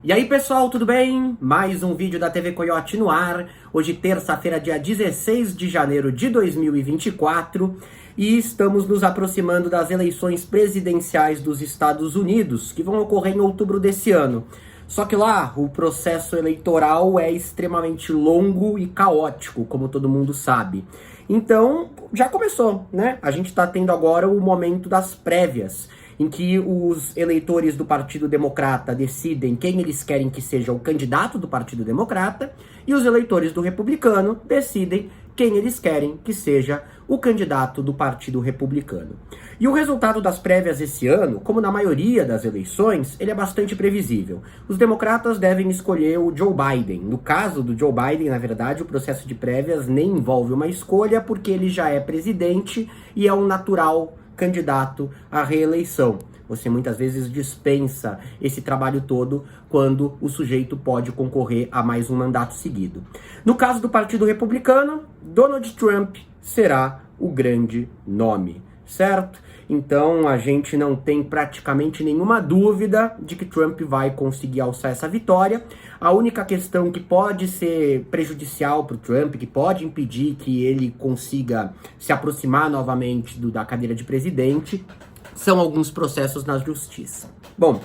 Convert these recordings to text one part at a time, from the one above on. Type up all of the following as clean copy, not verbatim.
E aí pessoal, tudo bem? Mais um vídeo da TV Coyote no ar. Hoje terça-feira, dia 16 de janeiro de 2024, e estamos nos aproximando das eleições presidenciais dos Estados Unidos, que vão ocorrer em outubro desse ano. Só que lá o processo eleitoral é extremamente longo e caótico, como todo mundo sabe. Então, já começou, né? A gente está tendo agora o momento das prévias, em que os eleitores do Partido Democrata decidem quem eles querem que seja o candidato do Partido Democrata, e os eleitores do Republicano decidem quem eles querem que seja o candidato do Partido Republicano. E o resultado das prévias esse ano, como na maioria das eleições, ele é bastante previsível. Os democratas devem escolher o Joe Biden. No caso do Joe Biden, na verdade, o processo de prévias nem envolve uma escolha, porque ele já é presidente e é um natural candidato à reeleição. Você muitas vezes dispensa esse trabalho todo quando o sujeito pode concorrer a mais um mandato seguido. No caso do Partido Republicano, Donald Trump será o grande nome, certo? Então a gente não tem praticamente nenhuma dúvida de que Trump vai conseguir alçar essa vitória. A única questão que pode ser prejudicial para o Trump, que pode impedir que ele consiga se aproximar novamente da cadeira de presidente, são alguns processos na justiça. Bom,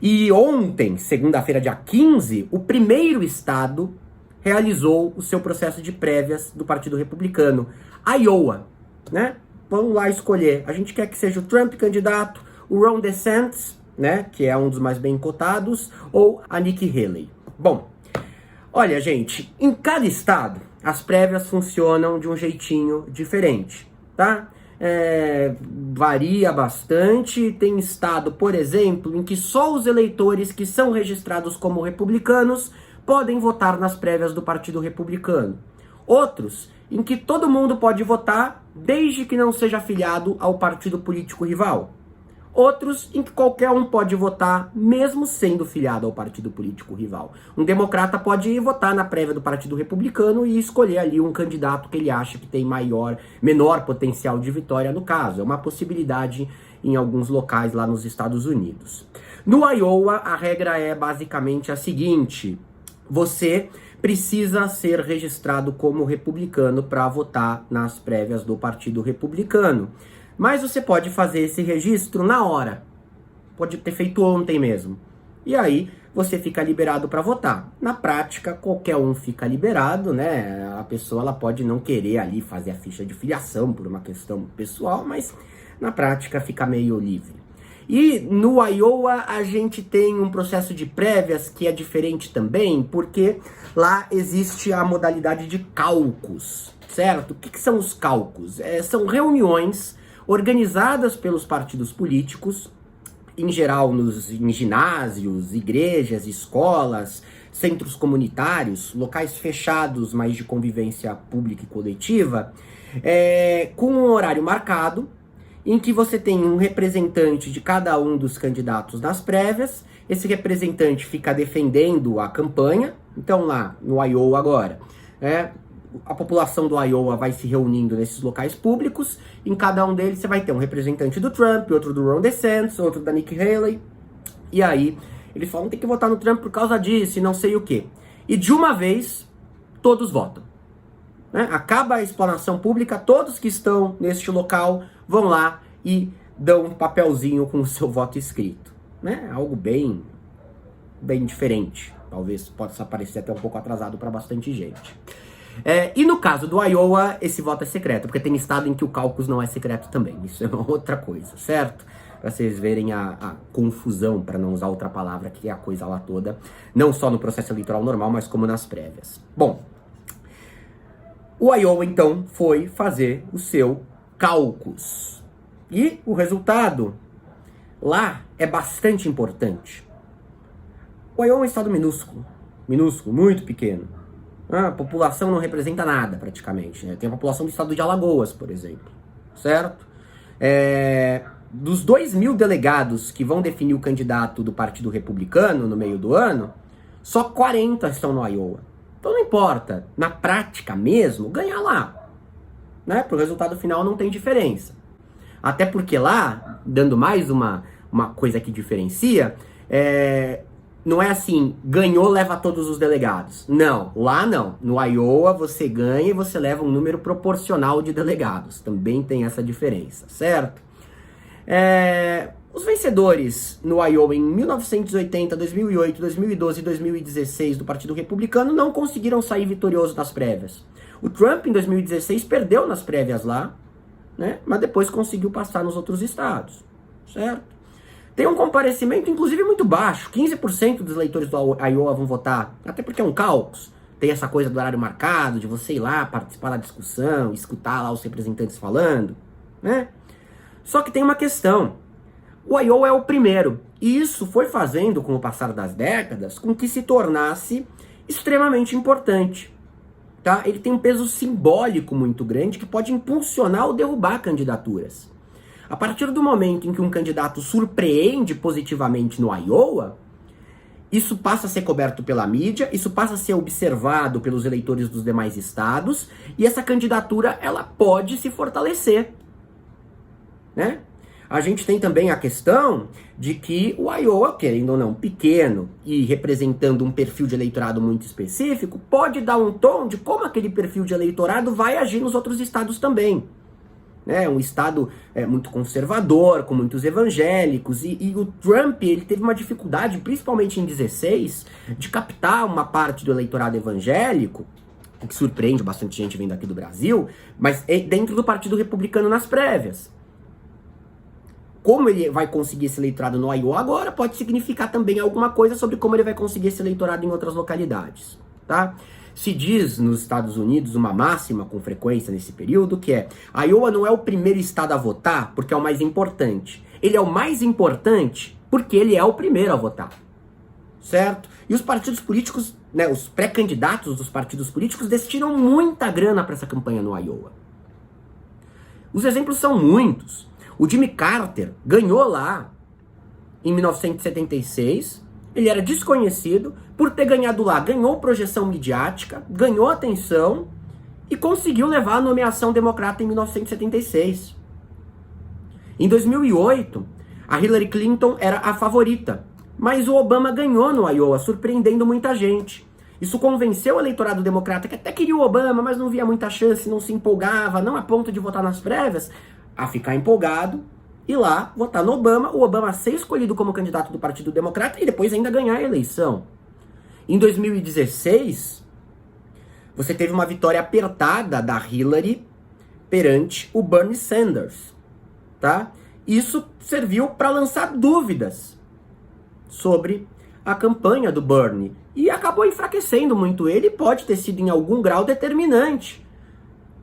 e ontem, segunda-feira, dia 15, o primeiro estado realizou o seu processo de prévias do Partido Republicano, Iowa, né? Vamos lá escolher. A gente quer que seja o Trump candidato, o Ron DeSantis, né, que é um dos mais bem cotados, ou a Nikki Haley. Bom, olha, gente, em cada estado as prévias funcionam de um jeitinho diferente, tá? Varia bastante. Tem estado, por exemplo, em que só os eleitores que são registrados como republicanos podem votar nas prévias do Partido Republicano. Outros em que todo mundo pode votar, desde que não seja afiliado ao partido político rival. Outros em que qualquer um pode votar, mesmo sendo filiado ao partido político rival. Um democrata pode ir votar na prévia do Partido Republicano e escolher ali um candidato que ele acha que tem menor potencial de vitória no caso. É uma possibilidade em alguns locais lá nos Estados Unidos. No Iowa, a regra é basicamente a seguinte: você precisa ser registrado como republicano para votar nas prévias do Partido Republicano. Mas você pode fazer esse registro na hora. Pode ter feito ontem mesmo. E aí você fica liberado para votar. Na prática, qualquer um fica liberado, né? A pessoa ela pode não querer ali fazer a ficha de filiação por uma questão pessoal, mas na prática fica meio livre. E no Iowa a gente tem um processo de prévias que é diferente também, porque lá existe a modalidade de caucus, certo? O que são os caucus? São reuniões organizadas pelos partidos políticos, em geral em ginásios, igrejas, escolas, centros comunitários, locais fechados, mas de convivência pública e coletiva, com um horário marcado, em que você tem um representante de cada um dos candidatos nas prévias. Esse representante fica defendendo a campanha. Então lá no Iowa agora, a população do Iowa vai se reunindo nesses locais públicos. Em cada um deles você vai ter um representante do Trump, outro do Ron DeSantis, outro da Nikki Haley. E aí eles falam, tem que votar no Trump por causa disso e não sei o quê. E de uma vez, todos votam. Acaba a explanação pública, todos que estão neste local vão lá e dão um papelzinho com o seu voto escrito. Algo bem diferente. Talvez possa parecer até um pouco atrasado para bastante gente. E no caso do Iowa, esse voto é secreto, porque tem estado em que o caucus não é secreto também. Isso é uma outra coisa, certo? Para vocês verem a confusão, para não usar outra palavra, que é a coisa lá toda, não só no processo eleitoral normal, mas como nas prévias. Bom, o Iowa, então, foi fazer o seu caucus. E o resultado lá é bastante importante. O Iowa é um estado minúsculo, muito pequeno. A população não representa nada, praticamente. Tem a população do estado de Alagoas, por exemplo, certo? Dos 2.000 delegados que vão definir o candidato do Partido Republicano no meio do ano, só 40 estão no Iowa. Então não importa, na prática mesmo, ganhar lá. Pro resultado final não tem diferença. Até porque lá, dando mais uma coisa que diferencia, não é assim, ganhou, leva todos os delegados. Não, lá não. No Iowa você ganha e você leva um número proporcional de delegados. Também tem essa diferença, certo? Os vencedores no Iowa em 1980, 2008, 2012 e 2016 do Partido Republicano não conseguiram sair vitoriosos nas prévias. O Trump, em 2016, perdeu nas prévias lá, né? Mas depois conseguiu passar nos outros estados, certo? Tem um comparecimento, inclusive, muito baixo. 15% dos eleitores do Iowa vão votar, até porque é um caucus. Tem essa coisa do horário marcado, de você ir lá, participar da discussão, escutar lá os representantes falando, né? Só que tem uma questão. O Iowa é o primeiro. E isso foi fazendo, com o passar das décadas, com que se tornasse extremamente importante. Tá? Ele tem um peso simbólico muito grande que pode impulsionar ou derrubar candidaturas. A partir do momento em que um candidato surpreende positivamente no Iowa, isso passa a ser coberto pela mídia, isso passa a ser observado pelos eleitores dos demais estados, e essa candidatura ela pode se fortalecer, né? A gente tem também a questão de que o Iowa, querendo ou não, pequeno e representando um perfil de eleitorado muito específico, pode dar um tom de como aquele perfil de eleitorado vai agir nos outros estados também. Um estado muito conservador, com muitos evangélicos, e o Trump ele teve uma dificuldade, principalmente em 16, de captar uma parte do eleitorado evangélico, o que surpreende bastante gente vindo aqui do Brasil, mas dentro do Partido Republicano nas prévias. Como ele vai conseguir esse eleitorado no Iowa agora, pode significar também alguma coisa sobre como ele vai conseguir esse eleitorado em outras localidades, tá? Se diz nos Estados Unidos uma máxima com frequência nesse período, que é: Iowa não é o primeiro estado a votar porque é o mais importante. Ele é o mais importante porque ele é o primeiro a votar, certo? E os partidos políticos, né, os pré-candidatos dos partidos políticos destinam muita grana para essa campanha no Iowa. Os exemplos são muitos. O Jimmy Carter ganhou lá em 1976, ele era desconhecido, por ter ganhado lá, ganhou projeção midiática, ganhou atenção e conseguiu levar a nomeação democrata em 1976. Em 2008, a Hillary Clinton era a favorita, mas o Obama ganhou no Iowa, surpreendendo muita gente. Isso convenceu o eleitorado democrata, que até queria o Obama, mas não via muita chance, não se empolgava, não a ponto de votar nas prévias, a ficar empolgado e lá votar no Obama, o Obama ser escolhido como candidato do Partido Democrata e depois ainda ganhar a eleição. Em 2016, você teve uma vitória apertada da Hillary perante o Bernie Sanders, tá? Isso serviu para lançar dúvidas sobre a campanha do Bernie e acabou enfraquecendo muito ele e pode ter sido em algum grau determinante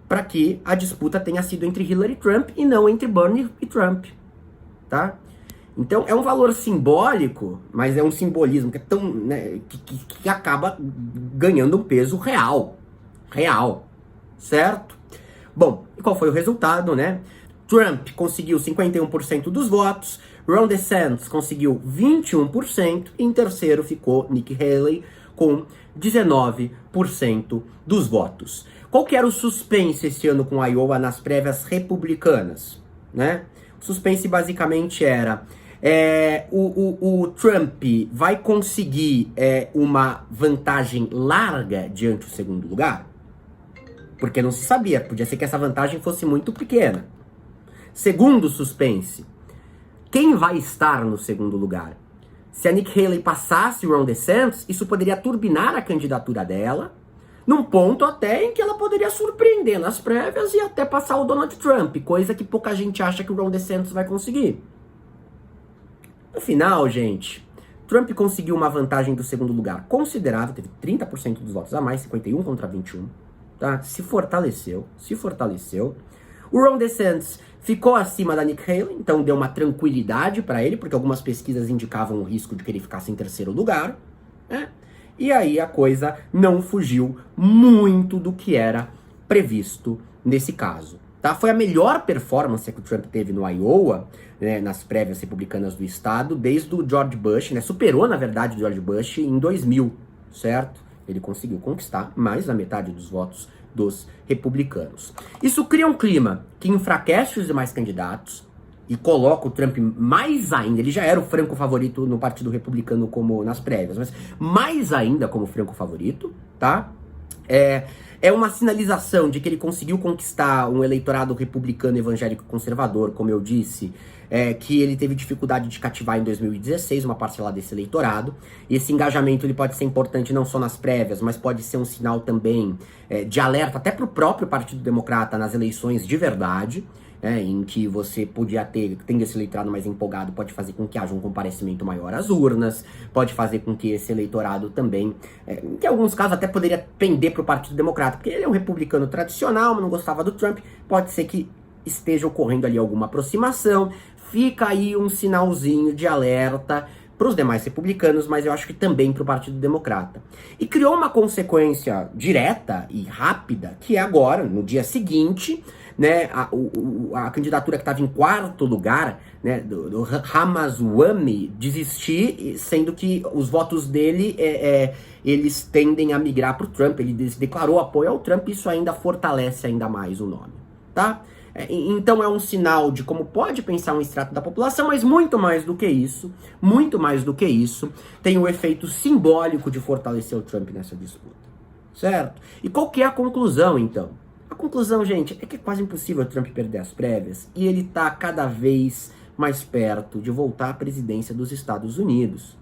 para que a disputa tenha sido entre Hillary e Trump e não entre Bernie e Trump, tá? Então é um valor simbólico, mas é um simbolismo que é tão, né, que acaba ganhando um peso real, certo? Bom, e qual foi o resultado, né? Trump conseguiu 51% dos votos, Ron DeSantis conseguiu 21% e em terceiro ficou Nikki Haley com 19% dos votos. Qual que era o suspense esse ano com Iowa nas prévias republicanas, né? O suspense basicamente era o Trump vai conseguir uma vantagem larga diante do segundo lugar? Porque não se sabia, podia ser que essa vantagem fosse muito pequena. Segundo suspense, quem vai estar no segundo lugar? Se a Nikki Haley passasse o Ron DeSantis, isso poderia turbinar a candidatura dela, num ponto até em que ela poderia surpreender nas prévias e até passar o Donald Trump, coisa que pouca gente acha que o Ron DeSantis vai conseguir. No final, gente, Trump conseguiu uma vantagem do segundo lugar considerável, teve 30% dos votos a mais, 51 contra 21, tá? Se fortaleceu. O Ron DeSantis ficou acima da Nikki Haley, então deu uma tranquilidade para ele, porque algumas pesquisas indicavam o risco de que ele ficasse em terceiro lugar, né? E aí a coisa não fugiu muito do que era previsto nesse caso, tá? Foi a melhor performance que o Trump teve no Iowa, né, nas prévias republicanas do estado, desde o George Bush, né? Superou, na verdade, o George Bush em 2000, certo? Ele conseguiu conquistar mais da metade dos votos dos republicanos. Isso cria um clima que enfraquece os demais candidatos e coloca o Trump mais ainda, ele já era o franco favorito no Partido Republicano como nas prévias, mas mais ainda como franco favorito, tá? É uma sinalização de que ele conseguiu conquistar um eleitorado republicano evangélico conservador, como eu disse, que ele teve dificuldade de cativar em 2016, uma parcela desse eleitorado. E esse engajamento ele pode ser importante não só nas prévias, mas pode ser um sinal também de alerta até para o próprio Partido Democrata nas eleições de verdade, em que você podia tendo esse eleitorado mais empolgado, pode fazer com que haja um comparecimento maior às urnas, pode fazer com que esse eleitorado também, em alguns casos até poderia pender para o Partido Democrata, porque ele é um republicano tradicional, mas não gostava do Trump, pode ser que esteja ocorrendo ali alguma aproximação, fica aí um sinalzinho de alerta para os demais republicanos, mas eu acho que também para o Partido Democrata. E criou uma consequência direta e rápida, que é agora, no dia seguinte, né, a candidatura que estava em quarto lugar, né, do Ramaswamy, desistir, sendo que os votos dele, eles tendem a migrar para o Trump. Ele declarou apoio ao Trump, isso ainda fortalece ainda mais o nome, tá? Então é um sinal de como pode pensar um extrato da população, mas muito mais do que isso, tem o efeito simbólico de fortalecer o Trump nessa disputa, certo? E qual que é a conclusão, então? A conclusão, gente, é que é quase impossível o Trump perder as prévias e ele tá cada vez mais perto de voltar à presidência dos Estados Unidos,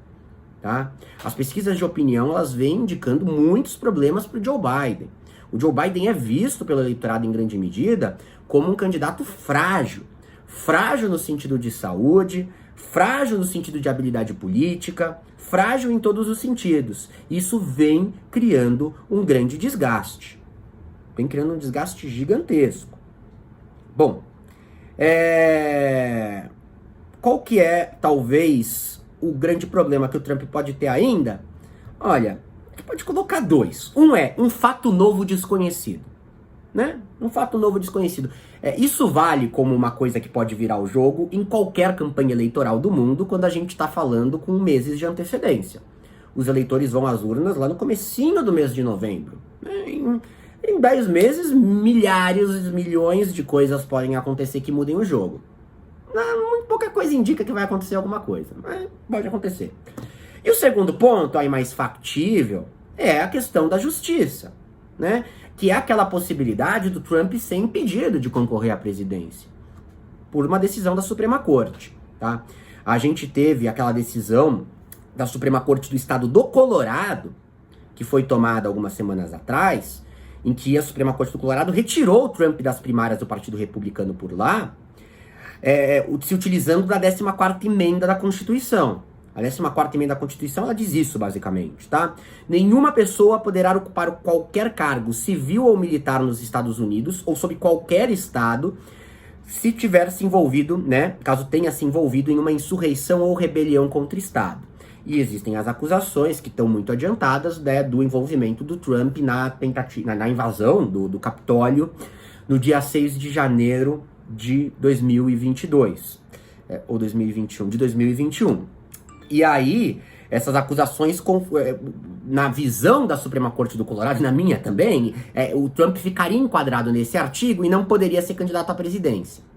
tá? As pesquisas de opinião, elas vêm indicando muitos problemas para o Joe Biden. O Joe Biden é visto pelo eleitorado em grande medida como um candidato frágil. Frágil no sentido de saúde, frágil no sentido de habilidade política, frágil em todos os sentidos. Isso vem criando um grande desgaste. Vem criando um desgaste gigantesco. Bom, qual que é, talvez, o grande problema que o Trump pode ter ainda? Olha, você pode colocar dois. Um é um fato novo desconhecido, né? Um fato novo desconhecido. Isso vale como uma coisa que pode virar o jogo em qualquer campanha eleitoral do mundo, quando a gente está falando com meses de antecedência. Os eleitores vão às urnas lá no comecinho do mês de novembro. Em 10 meses, milhões de coisas podem acontecer que mudem o jogo. Muito pouca coisa indica que vai acontecer alguma coisa, mas pode acontecer. E o segundo ponto, aí mais factível, é a questão da justiça, né? Que é aquela possibilidade do Trump ser impedido de concorrer à presidência por uma decisão da Suprema Corte, tá? A gente teve aquela decisão da Suprema Corte do Estado do Colorado, que foi tomada algumas semanas atrás, em que a Suprema Corte do Colorado retirou o Trump das primárias do Partido Republicano por lá, se utilizando da 14ª emenda da Constituição. A 14ª emenda da Constituição, ela diz isso, basicamente, tá? Nenhuma pessoa poderá ocupar qualquer cargo civil ou militar nos Estados Unidos, ou sob qualquer estado, se tiver se envolvido, né? Caso tenha se envolvido em uma insurreição ou rebelião contra o Estado. E existem as acusações que estão muito adiantadas, né, do envolvimento do Trump na invasão do Capitólio no dia 6 de janeiro de 2022, ou 2021, de 2021. E aí, essas acusações, na visão da Suprema Corte do Colorado, na minha também, o Trump ficaria enquadrado nesse artigo e não poderia ser candidato à presidência.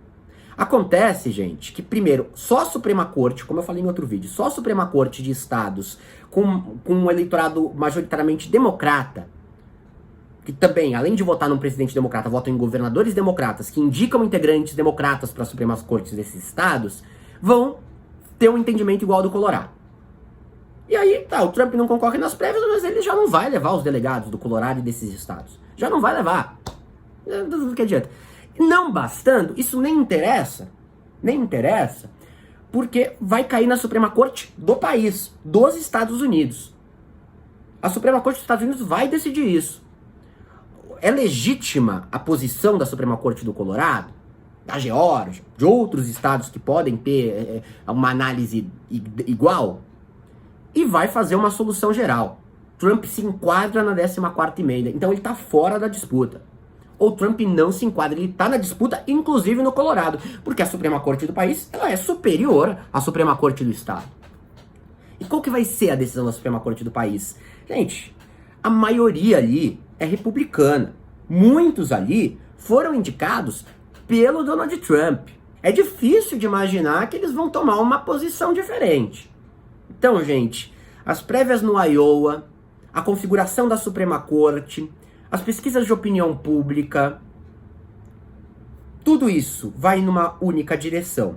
Acontece, gente, que primeiro, só a Suprema Corte, como eu falei em outro vídeo, só a Suprema Corte de estados com um eleitorado majoritariamente democrata, que também, além de votar num presidente democrata, votam em governadores democratas, que indicam integrantes democratas para as Supremas Cortes desses estados, vão ter um entendimento igual ao do Colorado. E aí, tá, o Trump não concorre nas prévias, mas ele já não vai levar os delegados do Colorado e desses estados. Já não vai levar. Do que adianta? Não bastando, isso nem interessa, porque vai cair na Suprema Corte do país, dos Estados Unidos. A Suprema Corte dos Estados Unidos vai decidir isso. É legítima a posição da Suprema Corte do Colorado, da Geórgia, de outros estados que podem ter uma análise igual, e vai fazer uma solução geral. Trump se enquadra na 14ª emenda, então ele está fora da disputa. Ou Trump não se enquadra, ele está na disputa, inclusive no Colorado, porque a Suprema Corte do país, ela é superior à Suprema Corte do Estado. E qual que vai ser a decisão da Suprema Corte do país? Gente, a maioria ali é republicana. Muitos ali foram indicados pelo Donald Trump. É difícil de imaginar que eles vão tomar uma posição diferente. Então, gente, as prévias no Iowa, a configuração da Suprema Corte, as pesquisas de opinião pública, tudo isso vai numa única direção.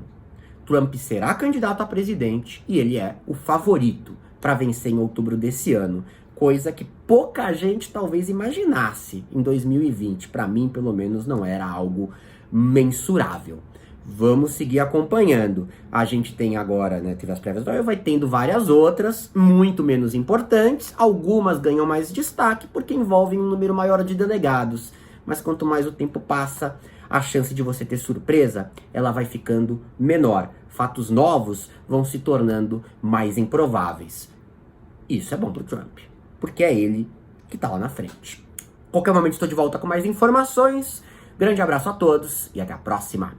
Trump será candidato a presidente e ele é o favorito para vencer em outubro desse ano. Coisa que pouca gente talvez imaginasse em 2020. Para mim, pelo menos, não era algo mensurável. Vamos seguir acompanhando. A gente tem agora, né, teve as prévias, vai tendo várias outras, muito menos importantes. Algumas ganham mais destaque porque envolvem um número maior de delegados. Mas quanto mais o tempo passa, a chance de você ter surpresa, ela vai ficando menor. Fatos novos vão se tornando mais improváveis. Isso é bom pro Trump, porque é ele que tá lá na frente. Qualquer momento estou de volta com mais informações. Grande abraço a todos e até a próxima.